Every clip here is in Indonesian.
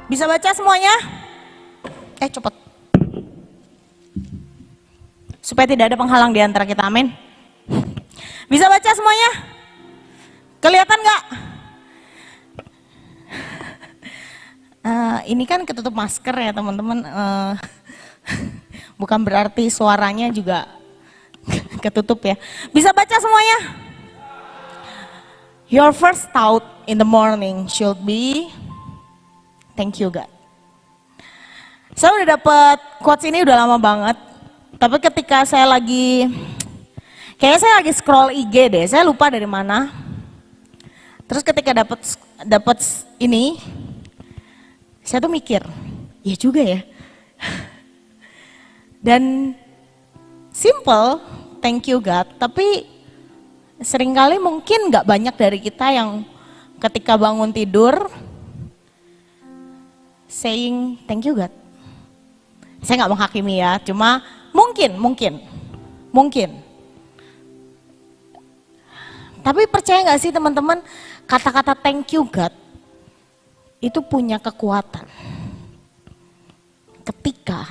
Bisa baca semuanya? Cepet. Supaya tidak ada penghalang di antara kita, amin. Bisa baca semuanya? Kelihatan nggak? Ini kan ketutup masker ya teman-teman. Bukan berarti suaranya juga ketutup ya. Bisa baca semuanya? Your first thought in the morning should be, thank you God. Saya udah dapet quotes ini udah lama banget. Tapi ketika saya kayaknya saya lagi scroll IG deh, saya lupa dari mana. Terus ketika dapet ini, saya tuh mikir, ya juga ya. Dan simple, thank you God, tapi seringkali mungkin gak banyak dari kita yang ketika bangun tidur, saying thank you God. Saya gak menghakimi ya, cuma mungkin. Tapi percaya gak sih teman-teman, kata-kata thank you God, itu punya kekuatan. Ketika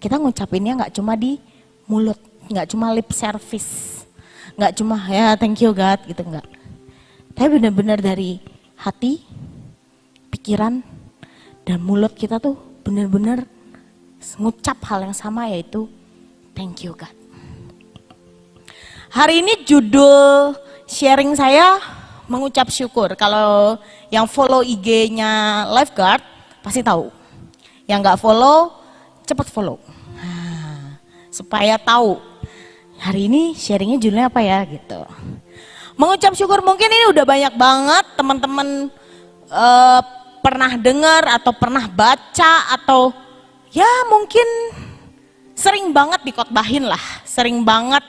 kita ngucapinnya gak cuma di mulut, gak cuma lip service, gak cuma ya thank you God gitu, enggak. Tapi benar-benar dari hati, pikiran, dan mulut kita tuh benar-benar ngucap hal yang sama, yaitu thank you God. Hari ini judul sharing saya mengucap syukur. Kalau yang follow IG-nya Lifeguard pasti tahu. Yang gak follow, cepat follow. Supaya tahu hari ini sharingnya judulnya apa ya gitu. Mengucap syukur mungkin ini udah banyak banget teman-teman pernah dengar atau pernah baca atau ya mungkin sering banget dikotbahin lah, sering banget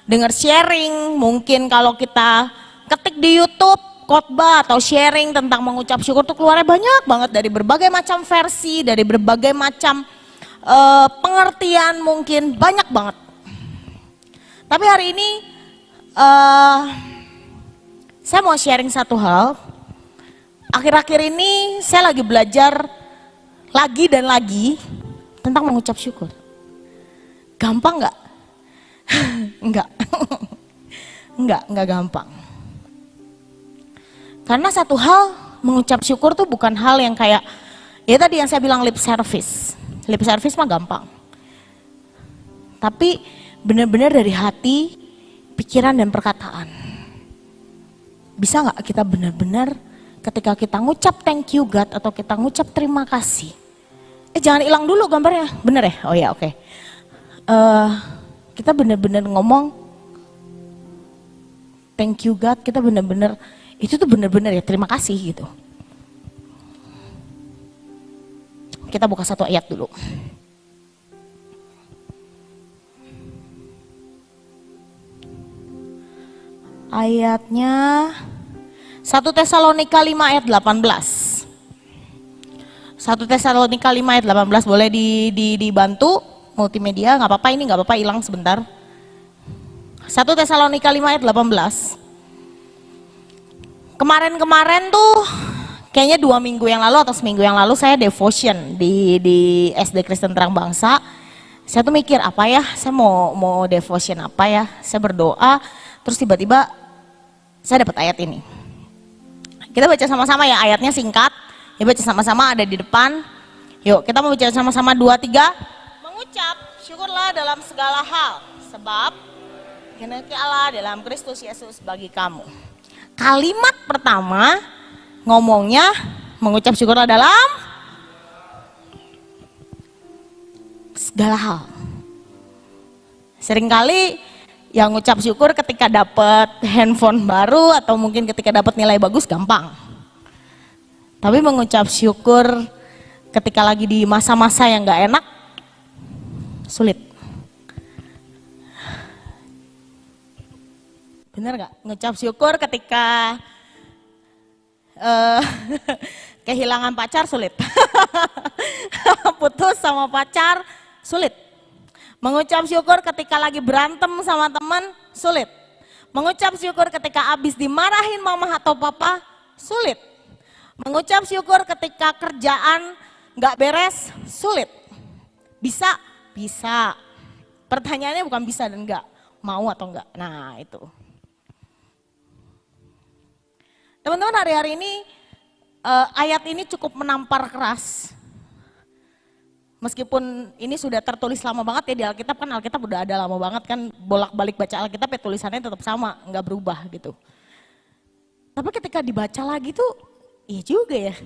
dengar sharing. Mungkin kalau kita ketik di YouTube khotbah atau sharing tentang mengucap syukur tuh keluarnya banyak banget dari berbagai macam versi, dari berbagai macam pengertian, mungkin banyak banget. Tapi hari ini saya mau sharing satu hal. Akhir-akhir ini saya lagi belajar lagi dan lagi tentang mengucap syukur. Gampang nggak? Enggak gampang. Karena satu hal, mengucap syukur tuh bukan hal yang kayak, ya tadi yang saya bilang lip service. Lip service mah gampang. Tapi benar-benar dari hati, pikiran dan perkataan. Bisa nggak kita benar-benar ketika kita ngucap thank you God atau kita ngucap terima kasih. Jangan hilang dulu gambarnya, bener ya? Oh ya oke. Kita benar-benar ngomong thank you God, kita benar-benar, itu tuh benar-benar ya terima kasih gitu. Kita buka satu ayat dulu. Ayatnya 1 Tesalonika 5 ayat 18. 1 Tesalonika 5 ayat 18, boleh dibantu multimedia, nggak apa-apa, ini nggak apa-apa hilang sebentar. 1 Tesalonika 5 ayat 18. Kemarin tuh kayaknya 2 minggu yang lalu atau seminggu yang lalu saya devotion di SD Kristen Terang Bangsa. Saya tuh mikir apa ya, saya mau devotion apa ya, saya berdoa, terus tiba-tiba saya dapat ayat ini. Kita baca sama-sama ya, ayatnya singkat, ya baca sama-sama, ada di depan. Yuk kita mau baca sama-sama 2, 3. Mengucap syukurlah dalam segala hal, sebab kehendak Allah dalam Kristus Yesus bagi kamu. Kalimat pertama ngomongnya mengucap syukurlah dalam segala hal. Seringkali yang ngucap syukur ketika dapat handphone baru atau mungkin ketika dapat nilai bagus gampang. Tapi mengucap syukur ketika lagi di masa-masa yang gak enak sulit. Bener gak? Ngucap syukur ketika kehilangan pacar sulit. Putus sama pacar sulit. Mengucap syukur ketika lagi berantem sama teman sulit. Mengucap syukur ketika habis dimarahin mama atau papa sulit. Mengucap syukur ketika kerjaan nggak beres, sulit. Bisa? Bisa. Pertanyaannya bukan bisa dan enggak, mau atau enggak. Nah itu. Teman-teman, hari-hari ini ayat ini cukup menampar keras. Meskipun ini sudah tertulis lama banget ya di Alkitab, kan Alkitab udah ada lama banget kan, bolak-balik baca Alkitab ya tulisannya tetap sama, nggak berubah gitu. Tapi ketika dibaca lagi tuh, iya juga ya.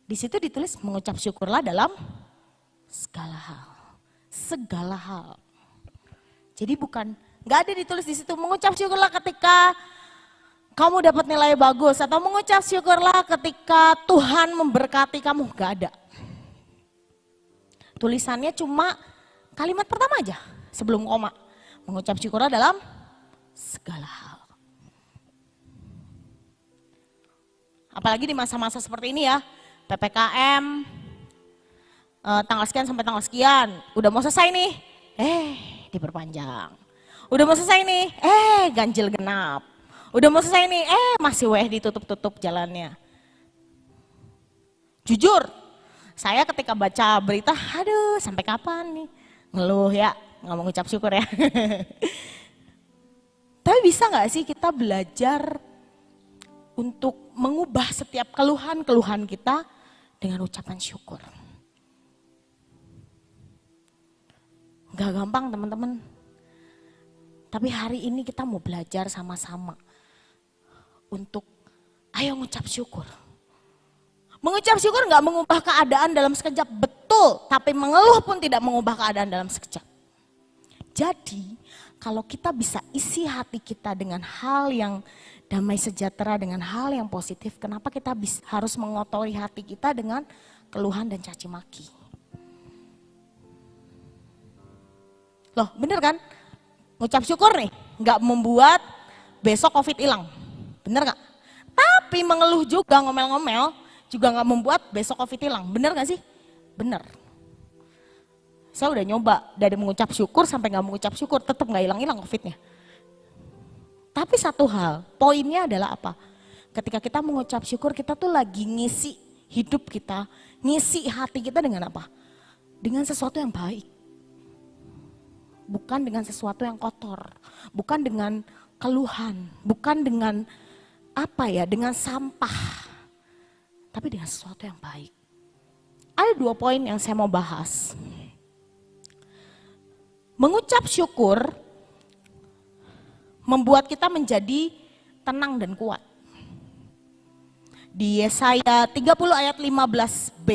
Di situ ditulis mengucap syukurlah dalam segala hal. Segala hal. Jadi bukan, nggak ada ditulis di situ mengucap syukurlah ketika kamu dapat nilai bagus atau mengucap syukurlah ketika Tuhan memberkati kamu, nggak ada. Tulisannya cuma kalimat pertama aja sebelum koma. Mengucap syukurlah dalam segala hal. Apalagi di masa-masa seperti ini ya, PPKM, tanggal sekian sampai tanggal sekian, udah mau selesai nih, diperpanjang. Udah mau selesai nih, ganjil genap. Udah mau selesai nih, masih ditutup-tutup jalannya. Jujur, saya ketika baca berita, aduh sampai kapan nih, ngeluh ya, nggak mau ngucap syukur ya. Tapi bisa nggak sih kita belajar untuk mengubah setiap keluhan-keluhan kita dengan ucapan syukur? Gak gampang teman-teman. Tapi hari ini kita mau belajar sama-sama untuk ayo ngucap syukur. Mengucap syukur gak mengubah keadaan dalam sekejap, betul. Tapi mengeluh pun tidak mengubah keadaan dalam sekejap. Jadi kalau kita bisa isi hati kita dengan hal yang damai sejahtera, dengan hal yang positif, kenapa kita harus mengotori hati kita dengan keluhan dan caci maki? Loh bener kan? Ngucap syukur nih, gak membuat besok COVID hilang. Bener gak? Tapi mengeluh juga, ngomel-ngomel, juga gak membuat besok COVID hilang. Bener gak sih? Bener. Saya udah nyoba dari mengucap syukur sampai gak mengucap syukur, tetap gak hilang-hilang COVID-nya. Tapi satu hal, poinnya adalah apa? Ketika kita mengucap syukur, kita tuh lagi ngisi hidup kita, ngisi hati kita dengan apa? Dengan sesuatu yang baik. Bukan dengan sesuatu yang kotor, bukan dengan keluhan, bukan dengan apa ya, dengan sampah. Tapi dengan sesuatu yang baik. Ada 2 poin yang saya mau bahas. Mengucap syukur membuat kita menjadi tenang dan kuat. Di Yesaya 30 ayat 15b,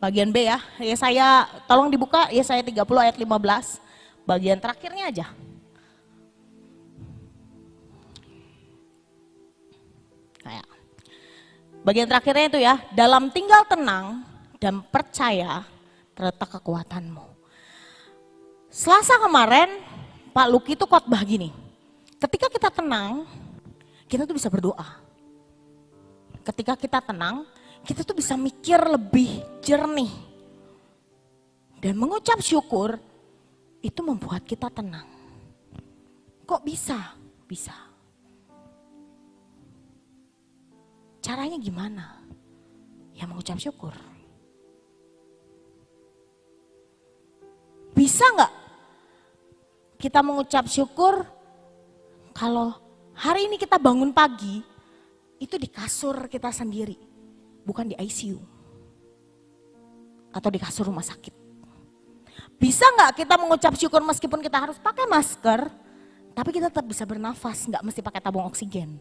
bagian B ya. Yesaya, tolong dibuka Yesaya 30 ayat 15, bagian terakhirnya aja. Kayak bagian terakhirnya itu ya, dalam tinggal tenang dan percaya terletak kekuatanmu. Selasa kemarin Pak Luki tuh khotbah gini, ketika kita tenang, kita tuh bisa berdoa. Ketika kita tenang, kita tuh bisa mikir lebih jernih. Dan mengucap syukur, itu membuat kita tenang. Kok bisa? Bisa. Caranya gimana? Ya mengucap syukur. Bisa nggak kita mengucap syukur kalau hari ini kita bangun pagi, itu di kasur kita sendiri, bukan di ICU. Atau di kasur rumah sakit. Bisa nggak kita mengucap syukur meskipun kita harus pakai masker, tapi kita tetap bisa bernafas, nggak mesti pakai tabung oksigen.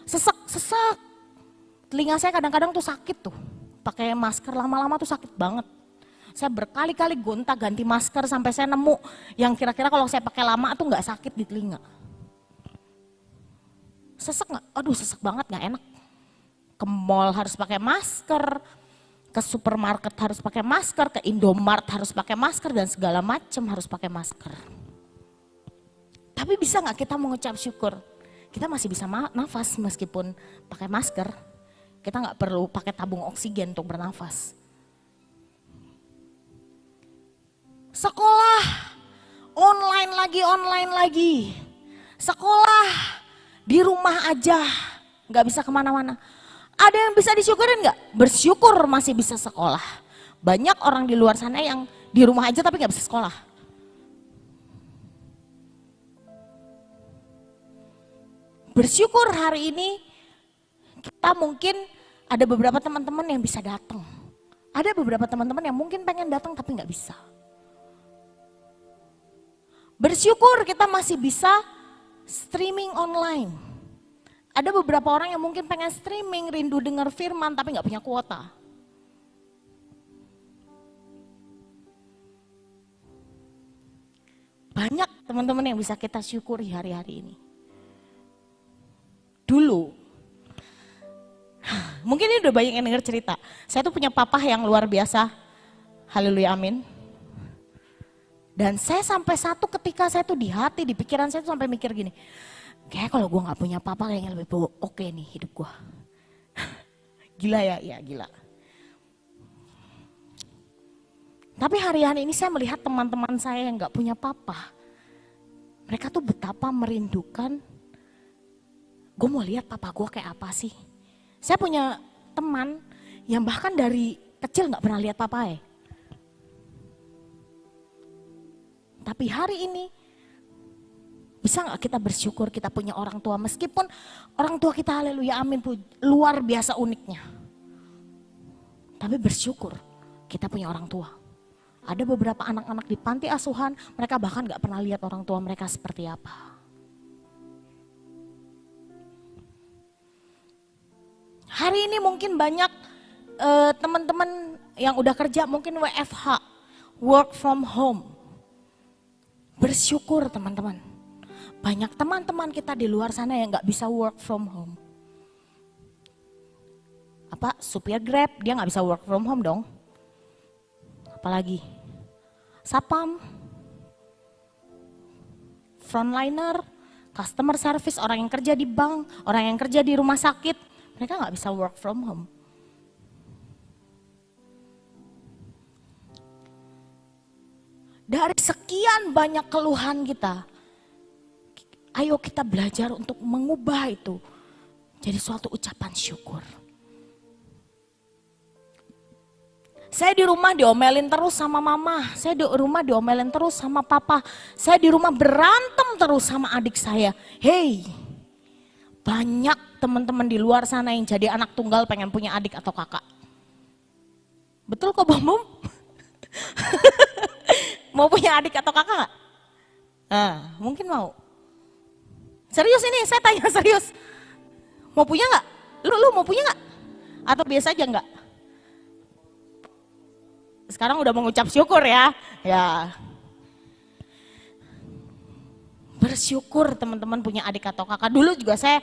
Sesak. Telinga saya kadang-kadang tuh sakit tuh, pakai masker lama-lama tuh sakit banget. Saya berkali-kali gonta ganti masker sampai saya nemu yang kira-kira kalau saya pakai lama tuh nggak sakit di telinga. Sesek nggak? Aduh sesek banget, nggak enak. Ke mall harus pakai masker, ke supermarket harus pakai masker, ke Indomart harus pakai masker dan segala macam harus pakai masker. Tapi bisa nggak kita mengucap syukur? Kita masih bisa nafas meskipun pakai masker. Kita nggak perlu pakai tabung oksigen untuk bernafas. Sekolah online lagi. Sekolah di rumah aja. nggak bisa kemana-mana. Ada yang bisa disyukurin nggak? Bersyukur masih bisa sekolah. Banyak orang di luar sana yang di rumah aja tapi nggak bisa sekolah. Bersyukur hari ini kita mungkin ada beberapa teman-teman yang bisa datang. Ada beberapa teman-teman yang mungkin pengen datang tapi nggak bisa. Bersyukur kita masih bisa streaming online. Ada beberapa orang yang mungkin pengen streaming, rindu dengar firman tapi nggak punya kuota. Banyak teman-teman yang bisa kita syukuri hari-hari ini. Dulu, mungkin ini udah banyak yang denger cerita. Saya tuh punya papa yang luar biasa. Haleluya, amin. Dan saya sampai satu ketika saya tuh di hati, di pikiran saya tuh sampai mikir gini. Kayak kalau gue gak punya papa kayaknya lebih oke nih hidup gue. Gila ya, ya gila. Tapi hari-hari ini saya melihat teman-teman saya yang gak punya papa. Mereka tuh betapa merindukan, gue mau lihat papa gue kayak apa sih. Saya punya teman yang bahkan dari kecil gak pernah lihat papa ya. Tapi hari ini bisa gak kita bersyukur kita punya orang tua meskipun orang tua kita haleluya amin luar biasa uniknya. Tapi bersyukur kita punya orang tua. Ada beberapa anak-anak di panti asuhan mereka bahkan gak pernah lihat orang tua mereka seperti apa. Hari ini mungkin banyak teman-teman yang udah kerja mungkin WFH, work from home. Bersyukur teman-teman. Banyak teman-teman kita di luar sana yang gak bisa work from home. Apa supir Grab dia gak bisa work from home dong. Apalagi Sapam, frontliner, customer service, orang yang kerja di bank, orang yang kerja di rumah sakit. Mereka nggak bisa work from home. Dari sekian banyak keluhan kita, ayo kita belajar untuk mengubah itu jadi suatu ucapan syukur. Saya di rumah diomelin terus sama mama, saya di rumah diomelin terus sama papa, saya di rumah berantem terus sama adik saya. Hey, banyak teman-teman di luar sana yang jadi anak tunggal pengen punya adik atau kakak. Betul kok Bang Mum? Mau punya adik atau kakak gak? Nah, mungkin mau. Serius ini, saya tanya serius. Mau punya gak? Lu mau punya gak? Atau biasa aja gak? Sekarang udah mengucap syukur ya. Ya. Bersyukur teman-teman punya adik atau kakak. Dulu juga saya,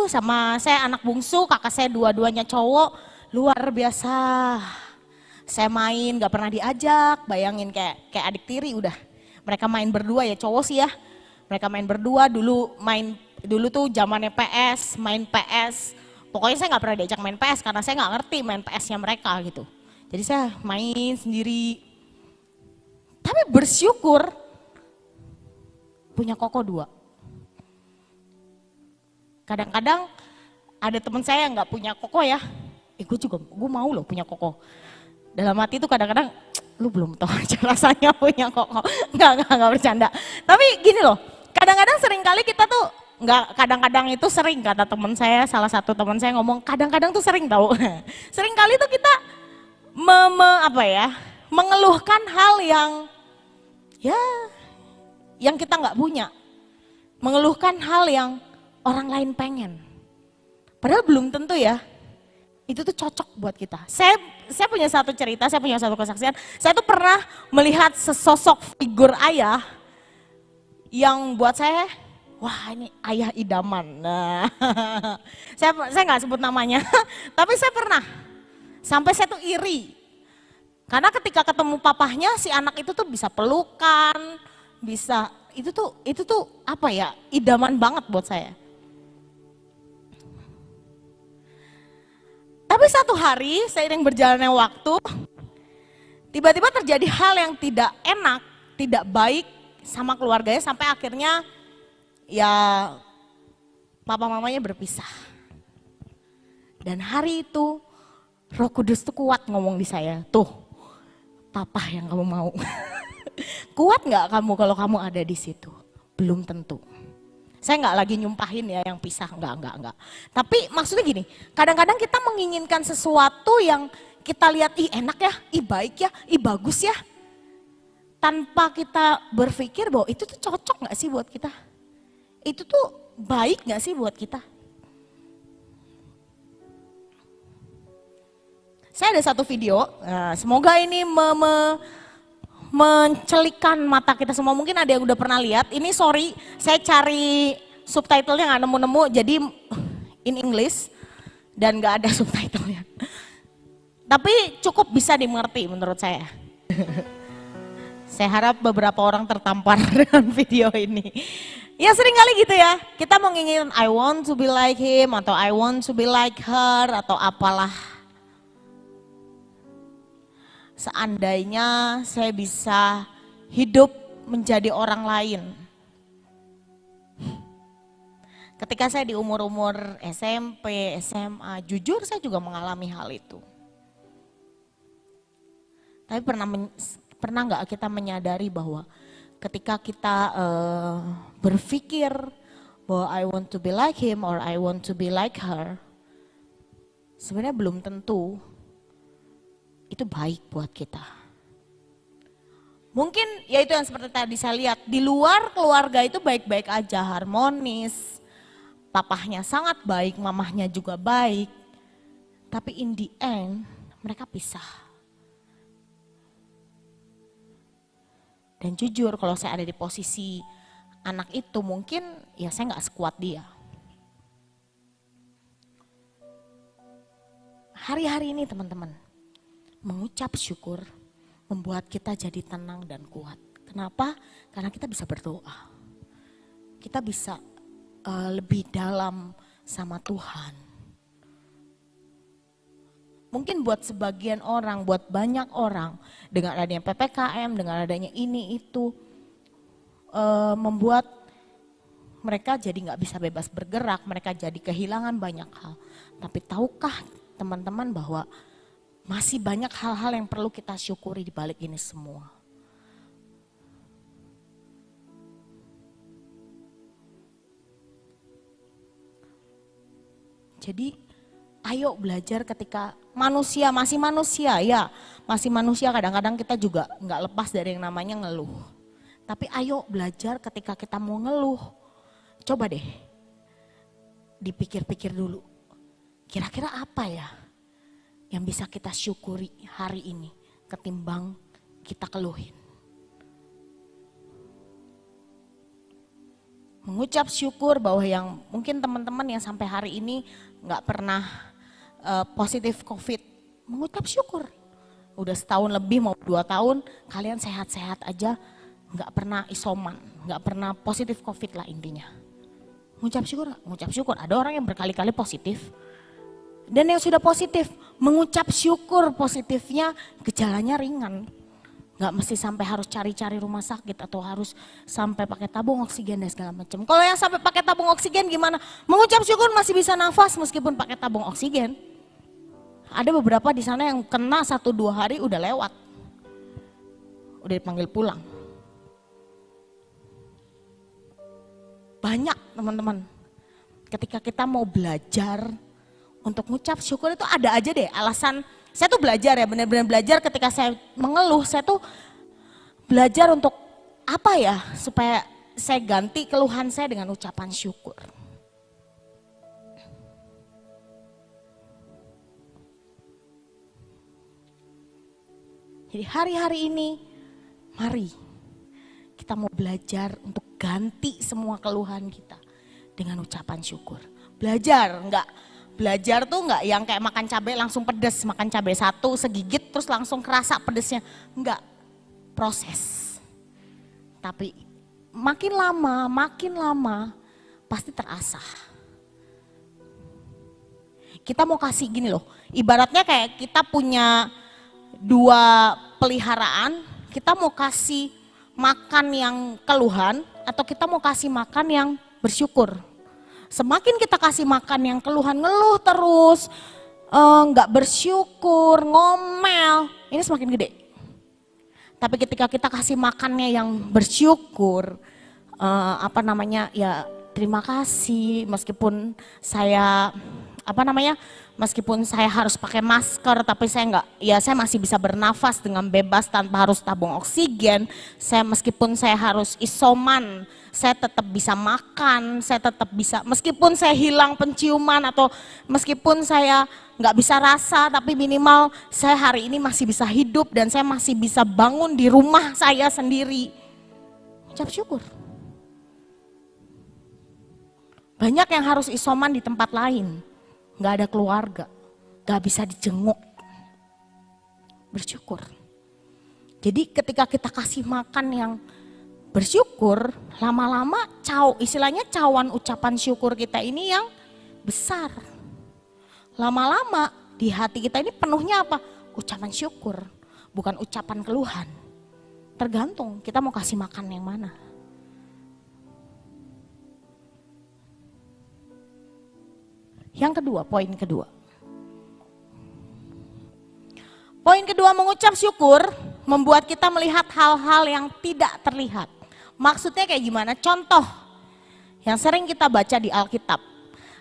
sama saya anak bungsu, kakak saya dua-duanya cowok, luar biasa. Saya main gak pernah diajak, bayangin kayak adik tiri udah. Mereka main berdua ya cowok sih ya. Mereka main berdua dulu tuh zamannya PS, main PS. Pokoknya saya gak pernah diajak main PS karena saya gak ngerti main PS-nya mereka gitu. Jadi saya main sendiri. Tapi bersyukur punya koko 2. Kadang-kadang ada teman saya yang gak punya koko ya. Gue mau loh punya koko. Dalam hati itu kadang-kadang, lu belum tahu aja rasanya punya koko. Enggak bercanda. Tapi gini loh, kadang-kadang seringkali kita tuh, kadang-kadang itu sering kata teman saya, salah satu teman saya ngomong, kadang-kadang tuh sering tahu. Seringkali tuh kita mengeluhkan hal yang kita nggak punya, mengeluhkan hal yang orang lain pengen, padahal belum tentu ya itu tuh cocok buat kita. Saya punya satu cerita, saya punya satu kesaksian. Saya tuh pernah melihat sesosok figur ayah yang buat saya, wah ini ayah idaman. Nah, saya nggak sebut namanya, tapi saya pernah. Sampai saya tuh iri. Karena ketika ketemu papahnya si anak itu tuh bisa pelukan, bisa itu tuh apa ya? Idaman banget buat saya. Tapi satu hari seiring berjalannya waktu, tiba-tiba terjadi hal yang tidak enak, tidak baik sama keluarganya sampai akhirnya ya papa mamanya berpisah. Dan hari itu Roh Kudus tuh kuat ngomong di saya, tuh papa yang kamu mau. Kuat nggak kamu kalau kamu ada di situ? Belum tentu. Saya nggak lagi nyumpahin ya yang pisah, enggak. Tapi maksudnya gini, kadang-kadang kita menginginkan sesuatu yang kita lihat, ih enak ya, ih baik ya, ih bagus ya. Tanpa kita berpikir bahwa itu tuh cocok nggak sih buat kita? Itu tuh baik nggak sih buat kita? Saya ada satu video, semoga ini mencelikkan mata kita semua. Mungkin ada yang udah pernah lihat, ini sorry saya cari subtitlenya nggak nemu-nemu, jadi in English dan nggak ada subtitlenya. Tapi cukup bisa dimengerti menurut saya. Saya harap beberapa orang tertampar dengan video ini. Ya sering kali gitu ya, kita menginginkan I want to be like him atau I want to be like her atau apalah. Seandainya saya bisa hidup menjadi orang lain. Ketika saya di umur-umur SMP, SMA, jujur saya juga mengalami hal itu. Tapi pernah nggak kita menyadari bahwa ketika kita berpikir bahwa I want to be like him or I want to be like her, sebenarnya belum tentu itu baik buat kita. Mungkin ya itu yang seperti tadi saya lihat, di luar keluarga itu baik-baik aja, harmonis, papahnya sangat baik, mamahnya juga baik, tapi in the end mereka pisah. Dan jujur kalau saya ada di posisi anak itu mungkin ya saya nggak sekuat dia. Hari-hari ini teman-teman, mengucap syukur membuat kita jadi tenang dan kuat. Kenapa? Karena kita bisa berdoa. Kita bisa lebih dalam sama Tuhan. Mungkin buat sebagian orang, buat banyak orang, dengan adanya PPKM, dengan adanya ini itu, membuat mereka jadi nggak bisa bebas bergerak, mereka jadi kehilangan banyak hal. Tapi tahukah teman-teman bahwa masih banyak hal-hal yang perlu kita syukuri di balik ini semua. Jadi ayo belajar ketika masih manusia ya. Masih manusia kadang-kadang kita juga nggak lepas dari yang namanya ngeluh. Tapi ayo belajar ketika kita mau ngeluh. Coba deh dipikir-pikir dulu. Kira-kira apa ya yang bisa kita syukuri hari ini ketimbang kita keluhin. Mengucap syukur bahwa yang mungkin teman-teman yang sampai hari ini nggak pernah positif COVID, mengucap syukur. Udah setahun lebih mau 2 tahun, kalian sehat-sehat aja, nggak pernah isoman, nggak pernah positif COVID lah intinya. Mengucap syukur, mengucap syukur. Ada orang yang berkali-kali positif. Dan yang sudah positif, mengucap syukur positifnya gejalanya ringan. Gak mesti sampai harus cari-cari rumah sakit atau harus sampai pakai tabung oksigen dan segala macam. Kalau yang sampai pakai tabung oksigen gimana? Mengucap syukur masih bisa nafas meskipun pakai tabung oksigen. Ada beberapa di sana yang kena 1-2 hari udah lewat. Udah dipanggil pulang. Banyak teman-teman. Ketika kita mau belajar untuk ngucap syukur itu ada aja deh alasan. Saya tuh belajar ya, benar-benar belajar ketika saya mengeluh, saya tuh belajar untuk apa ya, supaya saya ganti keluhan saya dengan ucapan syukur. Jadi hari-hari ini, mari kita mau belajar untuk ganti semua keluhan kita dengan ucapan syukur. Belajar tuh enggak yang kayak makan cabai langsung pedes, makan cabai 1 segigit terus langsung kerasa pedesnya. Enggak, proses. Tapi makin lama pasti terasah. Kita mau kasih gini loh, ibaratnya kayak kita punya 2 peliharaan, kita mau kasih makan yang keluhan atau kita mau kasih makan yang bersyukur. Semakin kita kasih makan yang keluhan, ngeluh terus, nggak bersyukur, ngomel, ini semakin gede. Tapi ketika kita kasih makannya yang bersyukur, ya terima kasih meskipun saya meskipun saya harus pakai masker, tapi saya masih bisa bernafas dengan bebas tanpa harus tabung oksigen. Meskipun saya harus isoman, saya tetap bisa makan, saya tetap bisa, meskipun saya hilang penciuman atau meskipun saya nggak bisa rasa, tapi minimal saya hari ini masih bisa hidup dan saya masih bisa bangun di rumah saya sendiri. Ucap syukur. Banyak yang harus isoman di tempat lain. Gak ada keluarga, gak bisa dijenguk. Bersyukur. Jadi ketika kita kasih makan yang bersyukur, lama-lama istilahnya cawan ucapan syukur kita ini yang besar. Lama-lama di hati kita ini penuhnya apa? Ucapan syukur, bukan ucapan keluhan. Tergantung kita mau kasih makan yang mana. Yang kedua, poin kedua. Poin kedua, mengucap syukur membuat kita melihat hal-hal yang tidak terlihat. Maksudnya kayak gimana? Contoh yang sering kita baca di Alkitab.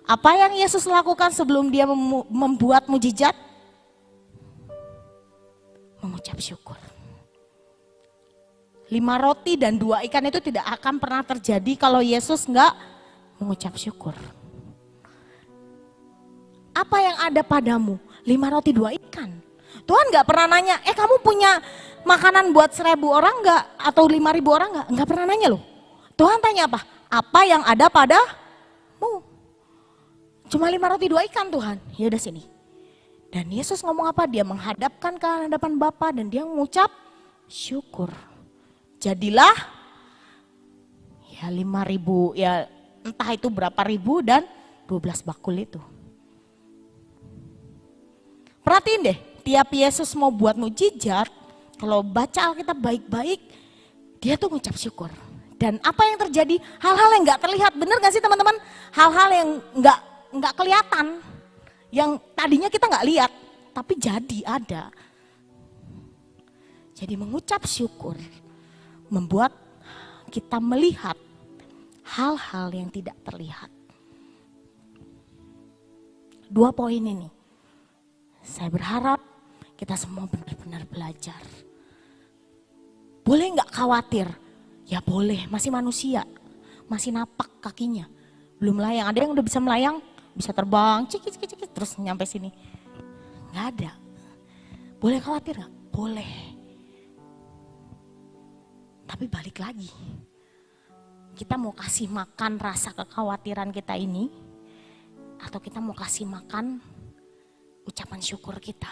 Apa yang Yesus lakukan sebelum dia membuat mujizat? Mengucap syukur. 5 roti dan 2 ikan itu tidak akan pernah terjadi kalau Yesus enggak mengucap syukur. Apa yang ada padamu? 5 roti 2 ikan. Tuhan gak pernah nanya, kamu punya makanan buat 1.000 orang gak? Atau 5.000 orang gak? Gak pernah nanya loh. Tuhan tanya apa? Apa yang ada padamu? Cuma 5 roti 2 ikan Tuhan. Ya udah sini. Dan Yesus ngomong apa? Dia menghadapkan ke hadapan Bapa dan dia mengucap syukur. Jadilah ya 5.000, ya entah itu berapa ribu dan 12 bakul itu. Perhatiin deh, tiap Yesus mau buat mujizat, kalau baca Alkitab baik-baik, dia tuh ngucap syukur. Dan apa yang terjadi? Hal-hal yang gak terlihat, bener gak sih teman-teman? Hal-hal yang gak kelihatan, yang tadinya kita gak lihat, tapi jadi ada. Jadi mengucap syukur, membuat kita melihat hal-hal yang tidak terlihat. 2 poin ini. Saya berharap kita semua benar-benar belajar. Boleh nggak khawatir? Ya boleh, masih manusia, masih napak kakinya. Belum melayang, ada yang udah bisa melayang, bisa terbang, cik, terus nyampe sini. Nggak ada. Boleh khawatir nggak? Boleh. Tapi balik lagi, kita mau kasih makan rasa kekhawatiran kita ini, atau kita mau kasih makan ucapan syukur kita.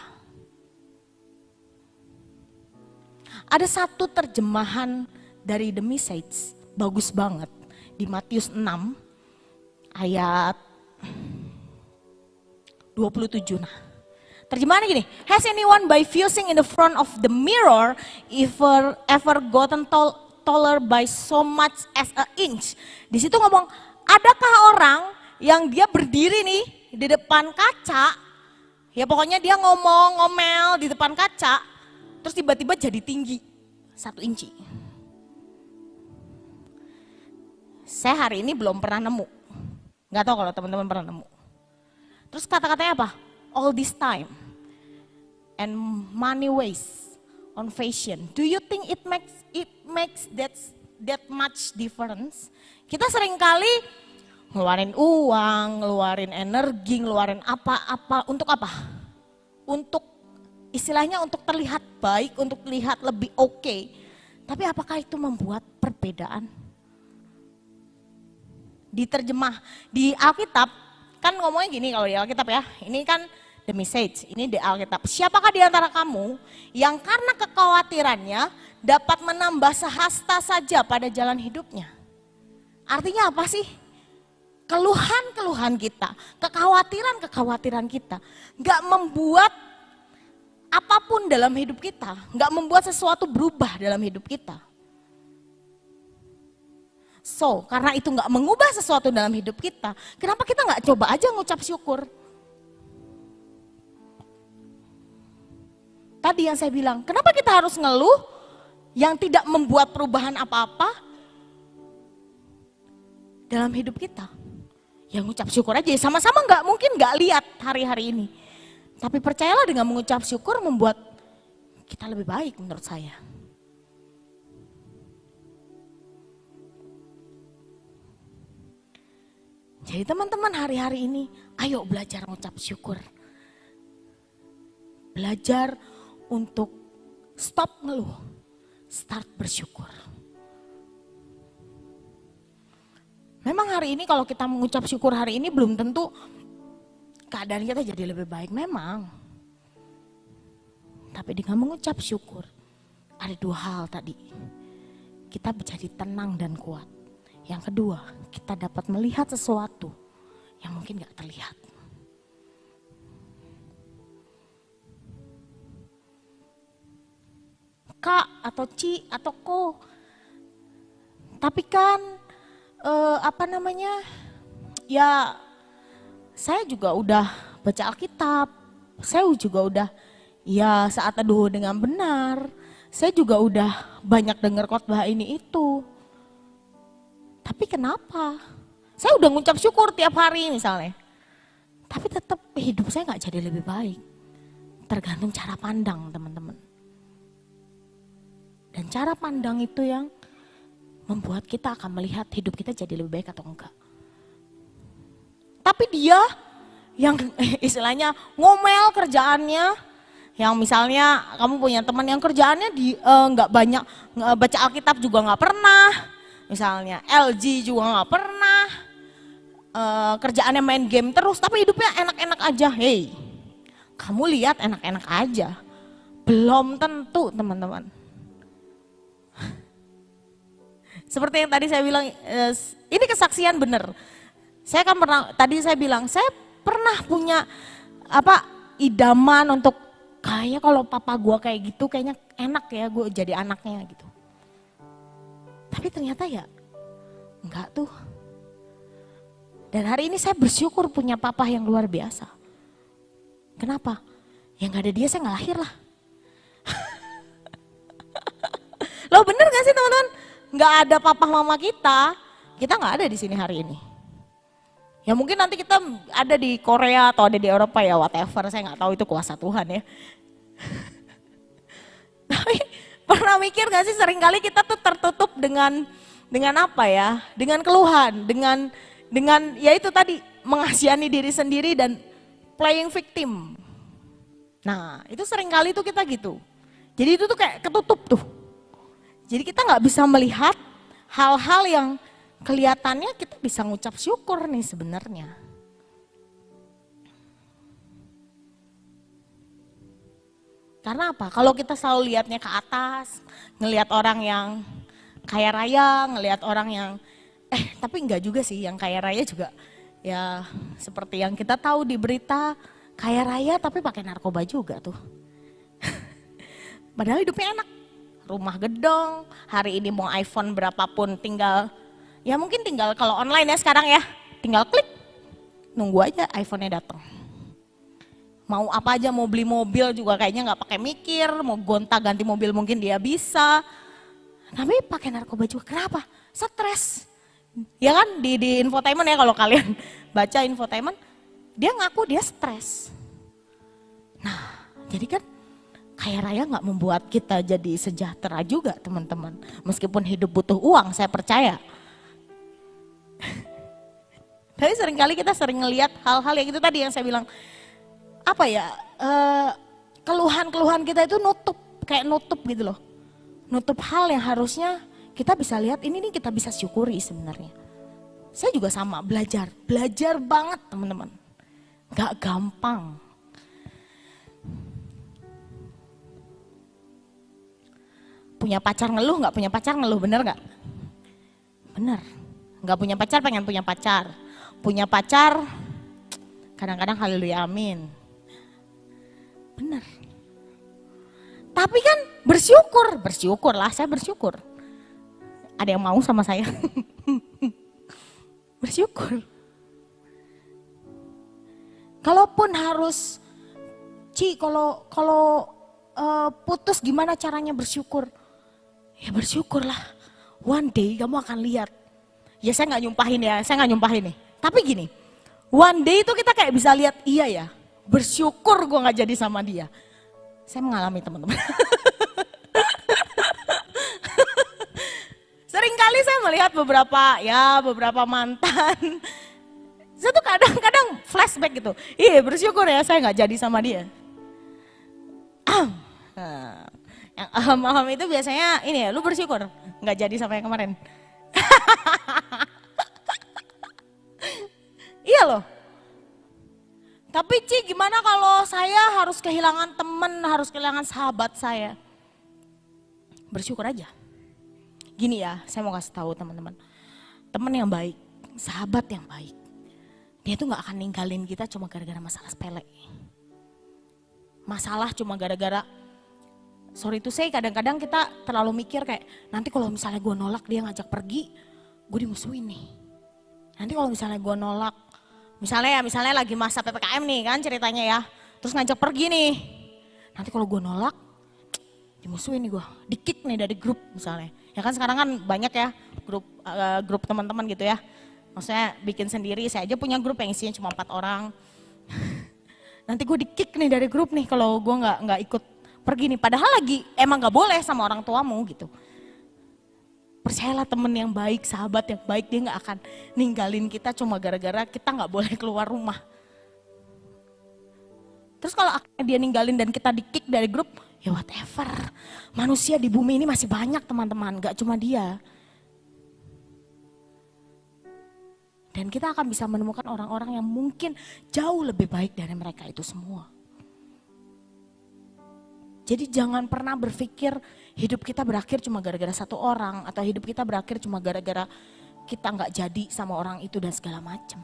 Ada satu terjemahan dari The Message, bagus banget, di Matius 6 ayat 27. Nah, terjemahannya gini, has anyone by fusing in the front of the mirror ever gotten taller by so much as an inch? Di situ ngomong, adakah orang yang dia berdiri nih di depan kaca, ya pokoknya dia ngomel di depan kaca, terus tiba-tiba jadi tinggi 1 inci. Saya hari ini belum pernah nemu, gak tahu kalau teman-teman pernah nemu. Terus kata-katanya apa? All this time and money waste on fashion. Do you think it makes that much difference? Kita seringkali ngeluarin uang, ngeluarin energi, ngeluarin apa-apa, untuk apa? Untuk istilahnya untuk terlihat baik, untuk terlihat lebih oke. Tapi apakah itu membuat perbedaan? Diterjemah di Alkitab, kan ngomongnya gini kalau di Alkitab ya, ini kan The Message, ini di Alkitab. Siapakah di antara kamu yang karena kekhawatirannya dapat menambah sehasta saja pada jalan hidupnya? Artinya apa sih? Keluhan-keluhan kita, kekhawatiran-kekhawatiran kita gak membuat apapun dalam hidup kita, gak membuat sesuatu berubah dalam hidup kita. So, karena itu nggak mengubah sesuatu dalam hidup kita, kenapa kita nggak coba aja ngucap syukur? Tadi yang saya bilang, kenapa kita harus ngeluh yang tidak membuat perubahan apa-apa dalam hidup kita? Ya ngucap syukur aja, sama-sama mungkin nggak lihat hari-hari ini. Tapi percayalah dengan mengucap syukur membuat kita lebih baik menurut saya. Jadi teman-teman hari-hari ini, ayo belajar mengucap syukur. Belajar untuk stop ngeluh, start bersyukur. Memang hari ini kalau kita mengucap syukur hari ini belum tentu keadaan kita jadi lebih baik memang. Tapi dengan mengucap syukur ada dua hal tadi. Kita menjadi tenang dan kuat. Yang kedua, kita dapat melihat sesuatu yang mungkin gak terlihat. Kak atau Ci atau Ko. Tapi kan ya saya juga udah baca Alkitab. Saya juga udah ya saat teduh dengan benar. Saya juga udah banyak dengar khotbah ini itu. Tapi kenapa? Saya udah ngucap syukur tiap hari misalnya. Tapi tetap hidup saya gak jadi lebih baik. Tergantung cara pandang teman-teman. Dan cara pandang itu yang membuat kita akan melihat hidup kita jadi lebih baik atau enggak. Tapi dia yang istilahnya ngomel kerjaannya, yang misalnya kamu punya teman yang kerjaannya nggak banyak baca Alkitab juga nggak pernah, misalnya LG juga nggak pernah, kerjaannya main game terus, tapi hidupnya enak-enak aja. Hey, kamu lihat enak-enak aja, belum tentu teman-teman. Seperti yang tadi saya bilang, ini kesaksian benar. Saya kan pernah, tadi saya bilang, saya pernah punya idaman untuk kayaknya kalau papa gue kayak gitu, kayaknya enak ya gue jadi anaknya gitu. Tapi ternyata ya enggak tuh. Dan hari ini saya bersyukur punya papa yang luar biasa. Kenapa? Ya gak ada dia saya gak lahir lah. Loh bener gak sih teman-teman? Gak ada papa mama kita gak ada di sini hari ini. Ya mungkin nanti kita ada di Korea atau ada di Eropa ya whatever, saya gak tahu itu kuasa Tuhan ya. Tapi pernah mikir gak sih seringkali kita tuh tertutup dengan apa ya? Dengan keluhan, dengan ya itu tadi mengasihani diri sendiri dan playing victim. Nah itu seringkali tuh kita gitu. Jadi itu tuh kayak ketutup tuh. Jadi kita nggak bisa melihat hal-hal yang kelihatannya kita bisa ngucap syukur nih sebenarnya. Karena apa? Kalau kita selalu lihatnya ke atas, ngelihat orang yang kaya raya, ngelihat orang yang tapi enggak juga sih, yang kaya raya juga ya seperti yang kita tahu di berita, kaya raya tapi pakai narkoba juga tuh. Padahal hidupnya enak. Rumah gedong, hari ini mau iPhone berapapun tinggal, ya mungkin tinggal kalau online ya sekarang ya, tinggal klik, nunggu aja iPhone-nya datang. Mau apa aja, mau beli mobil juga kayaknya nggak pakai mikir, mau gonta ganti mobil mungkin dia bisa. Tapi pakai narkoba juga, kenapa? Stres. Ya kan di infotainment ya, kalau kalian baca infotainment, dia ngaku dia stres. Nah jadi kan kaya raya gak membuat kita jadi sejahtera juga teman-teman. Meskipun hidup butuh uang, saya percaya. Tapi seringkali kita sering ngelihat hal-hal yang itu tadi yang saya bilang. Keluhan-keluhan kita itu kayak nutup gitu loh. Nutup hal yang harusnya kita bisa lihat, ini nih kita bisa syukuri sebenarnya. Saya juga sama, belajar banget teman-teman. Gak gampang. Punya pacar ngeluh, gak punya pacar ngeluh, bener gak? Bener, gak punya pacar pengen punya pacar. Punya pacar, kadang-kadang haleluya amin. Bener. Tapi kan bersyukur lah, saya bersyukur. Ada yang mau sama saya? Bersyukur. Kalaupun harus, kalau putus gimana caranya bersyukur? Ya bersyukurlah. One day kamu akan lihat. Ya saya nggak nyumpahin nih. Tapi gini, one day itu kita kayak bisa lihat, iya ya, bersyukur gue nggak jadi sama dia. Saya mengalami teman-teman. Seringkali saya melihat beberapa mantan. Saya tuh kadang-kadang flashback gitu. Iya bersyukur ya saya nggak jadi sama dia. Yang aham itu biasanya ini ya, lu bersyukur nggak jadi sama yang kemarin. Iya loh. Tapi gimana kalau saya harus kehilangan teman, harus kehilangan sahabat saya? Bersyukur aja. Gini ya, saya mau kasih tahu teman-teman. Teman yang baik, sahabat yang baik, dia tuh gak akan ninggalin kita cuma gara-gara masalah sepele. Masalah cuma gara-gara, sorry to say, kadang-kadang kita terlalu mikir kayak, nanti kalau misalnya gue nolak dia ngajak pergi, gue dimusuhin nih. Nanti kalau misalnya gue nolak, misalnya lagi masa PPKM nih kan ceritanya ya, terus ngajak pergi nih. Nanti kalau gue nolak, dimusuhin nih gue, di-kick nih dari grup misalnya. Ya kan sekarang kan banyak ya grup teman-teman gitu ya. Maksudnya bikin sendiri, saya aja punya grup yang isinya cuma 4 orang. Nanti gue di-kick nih dari grup nih kalau gue nggak ikut pergi nih. Padahal lagi emang nggak boleh sama orang tuamu gitu. Percayalah temen yang baik, sahabat yang baik, dia nggak akan ninggalin kita cuma gara-gara kita nggak boleh keluar rumah. Terus kalau akhirnya dia ninggalin dan kita di-kick dari grup, ya whatever. Manusia di bumi ini masih banyak teman-teman, gak cuma dia. Dan kita akan bisa menemukan orang-orang yang mungkin jauh lebih baik dari mereka itu semua. Jadi jangan pernah berpikir hidup kita berakhir cuma gara-gara satu orang. Atau hidup kita berakhir cuma gara-gara kita gak jadi sama orang itu dan segala macam.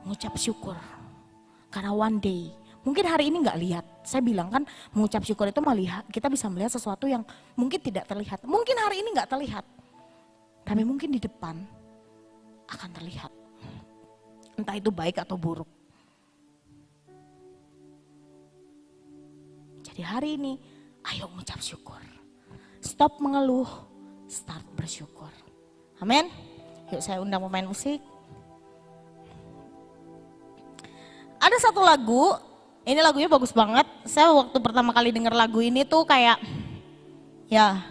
Mengucap syukur. Karena one day, mungkin hari ini gak lihat. Saya bilang kan mengucap syukur itu melihat, kita bisa melihat sesuatu yang mungkin tidak terlihat. Mungkin hari ini gak terlihat. Tapi mungkin di depan akan terlihat. Entah itu baik atau buruk. Jadi hari ini, ayo mengucap syukur. Stop mengeluh, start bersyukur. Amin. Yuk saya undang pemain musik. Ada satu lagu, ini lagunya bagus banget. Saya waktu pertama kali denger lagu ini tuh kayak, ya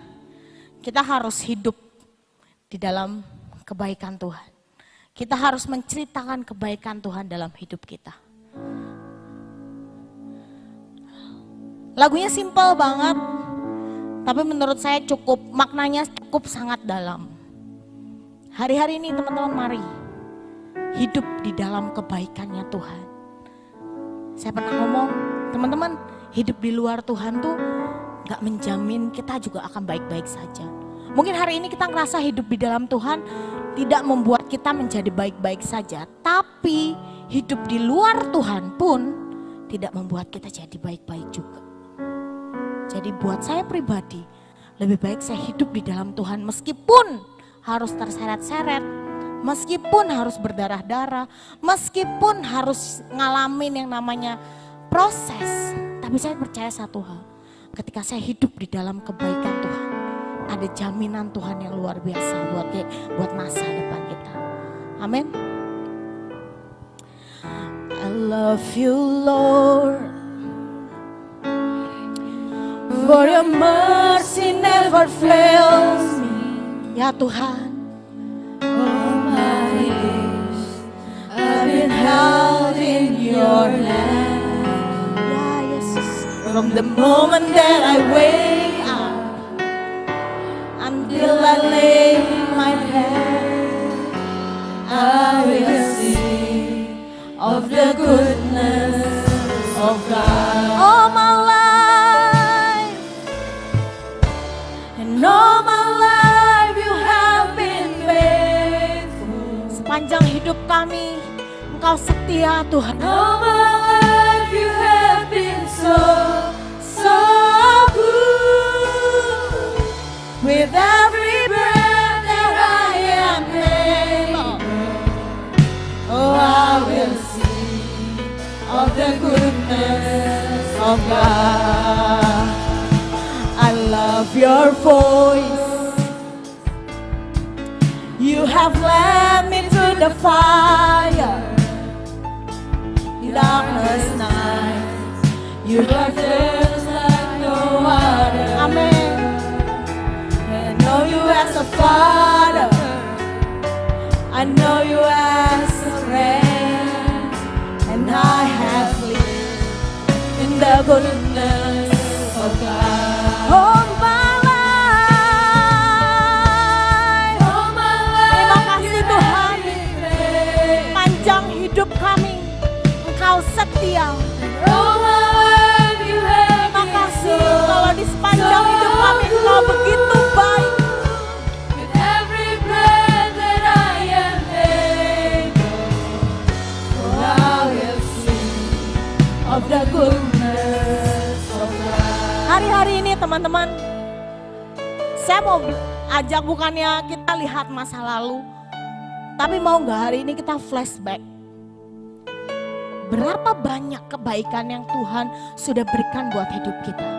kita harus hidup di dalam kebaikan Tuhan. Kita harus menceritakan kebaikan Tuhan dalam hidup kita. Lagunya simple banget, tapi menurut saya maknanya cukup sangat dalam. Hari-hari ini teman-teman mari hidup di dalam kebaikannya Tuhan. Saya pernah ngomong, teman-teman hidup di luar Tuhan tuh gak menjamin kita juga akan baik-baik saja. Mungkin hari ini kita ngerasa hidup di dalam Tuhan tidak membuat kita menjadi baik-baik saja. Tapi hidup di luar Tuhan pun tidak membuat kita jadi baik-baik juga. Jadi buat saya pribadi, lebih baik saya hidup di dalam Tuhan meskipun harus terseret-seret, meskipun harus berdarah-darah, meskipun harus ngalamin yang namanya proses. Tapi saya percaya satu hal, ketika saya hidup di dalam kebaikan Tuhan, ada jaminan Tuhan yang luar biasa buat masa depan kita. Amin. I love you Lord, for your mercy never fails me. Ya Tuhan, all my days I've been held in your hand. Ya Yesus, from the moment that I wake up until I lay my head, I will sing of the goodness of God. All my life, and all my life you have been faithful. Sepanjang hidup kami, Engkau setia Tuhan. All my life you have been so good. With every breath that I am made, of God. I love your voice. You have led me through the fire, darkness night. You are just like no other. Amen. I know you as a father. I know you as a friend. And I have lived in the goodness of God. All my life. Terima kasih Tuhan. Panjang hidup kami, Engkau setia. Terima kasih kalau di sepanjang hidup kami Engkau begitu baik. Of the goodness of God. Hari-hari ini teman-teman, saya mau ajak bukannya kita lihat masa lalu, tapi mau gak hari ini kita flashback. Berapa banyak kebaikan yang Tuhan sudah berikan buat hidup kita.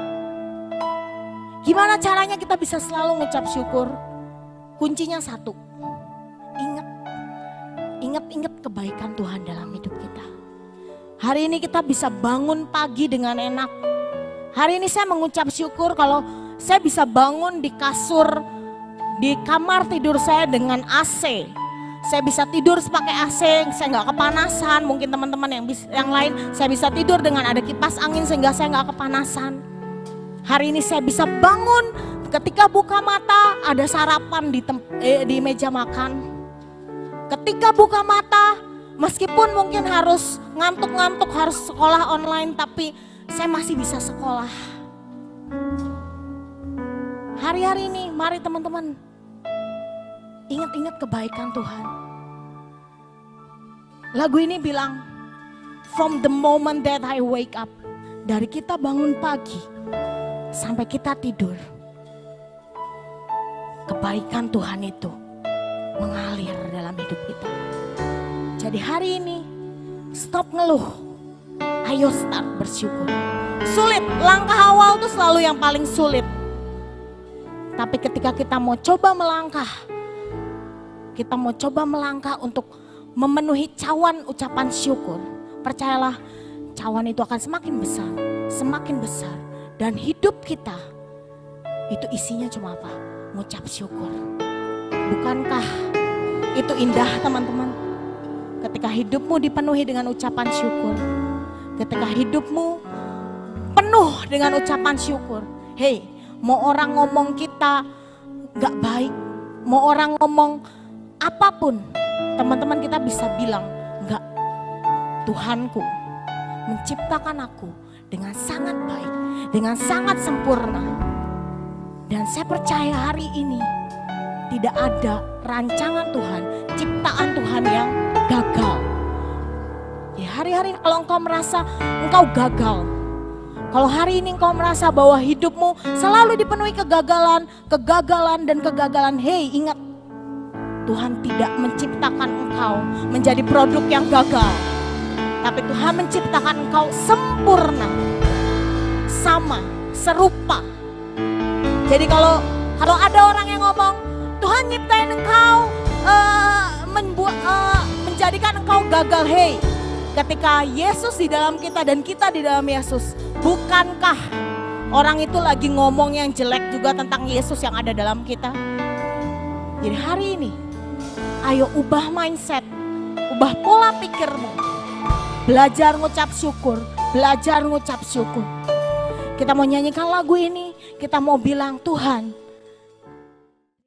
Gimana caranya kita bisa selalu mengucap syukur? Kuncinya satu, ingat kebaikan Tuhan dalam hidup kita. Hari ini kita bisa bangun pagi dengan enak. Hari ini saya mengucap syukur kalau saya bisa bangun di kasur, di kamar tidur saya dengan AC. Saya bisa tidur pakai AC, saya nggak kepanasan. Mungkin teman-teman yang lain, saya bisa tidur dengan ada kipas angin sehingga saya nggak kepanasan. Hari ini saya bisa bangun, ketika buka mata ada sarapan di meja makan. Ketika buka mata, meskipun mungkin harus ngantuk-ngantuk, harus sekolah online, tapi saya masih bisa sekolah. Hari-hari ini mari teman-teman ingat-ingat kebaikan Tuhan. Lagu ini bilang, from the moment that I wake up, dari kita bangun pagi sampai kita tidur, kebaikan Tuhan itu mengalir dalam hidup kita. Jadi hari ini stop ngeluh, ayo start bersyukur. Sulit, langkah awal tuh selalu yang paling sulit. Tapi ketika kita mau coba melangkah untuk memenuhi cawan ucapan syukur, percayalah cawan itu akan semakin besar. Dan hidup kita itu isinya cuma apa? Mengucap syukur. Bukankah itu indah teman-teman? Ketika hidupmu dipenuhi dengan ucapan syukur. Ketika hidupmu penuh dengan ucapan syukur. Hei, mau orang ngomong kita gak baik, mau orang ngomong apapun, teman-teman kita bisa bilang, enggak, Tuhanku menciptakan aku dengan sangat baik, dengan sangat sempurna. Dan saya percaya hari ini tidak ada rancangan Tuhan, ciptaan Tuhan yang gagal. Ya, hari-hari kalau engkau merasa engkau gagal, kalau hari ini engkau merasa bahwa hidupmu selalu dipenuhi kegagalan, hei ingat, Tuhan tidak menciptakan engkau menjadi produk yang gagal. Tapi Tuhan menciptakan engkau sempurna, sama, serupa. Jadi kalau ada orang yang ngomong, Tuhan nyiptain engkau, menjadikan engkau gagal, hei. Ketika Yesus di dalam kita dan kita di dalam Yesus, bukankah orang itu lagi ngomong yang jelek juga tentang Yesus yang ada dalam kita? Jadi hari ini, ayo ubah mindset, ubah pola pikirmu. Belajar ngucap syukur, Kita mau nyanyikan lagu ini, kita mau bilang, Tuhan,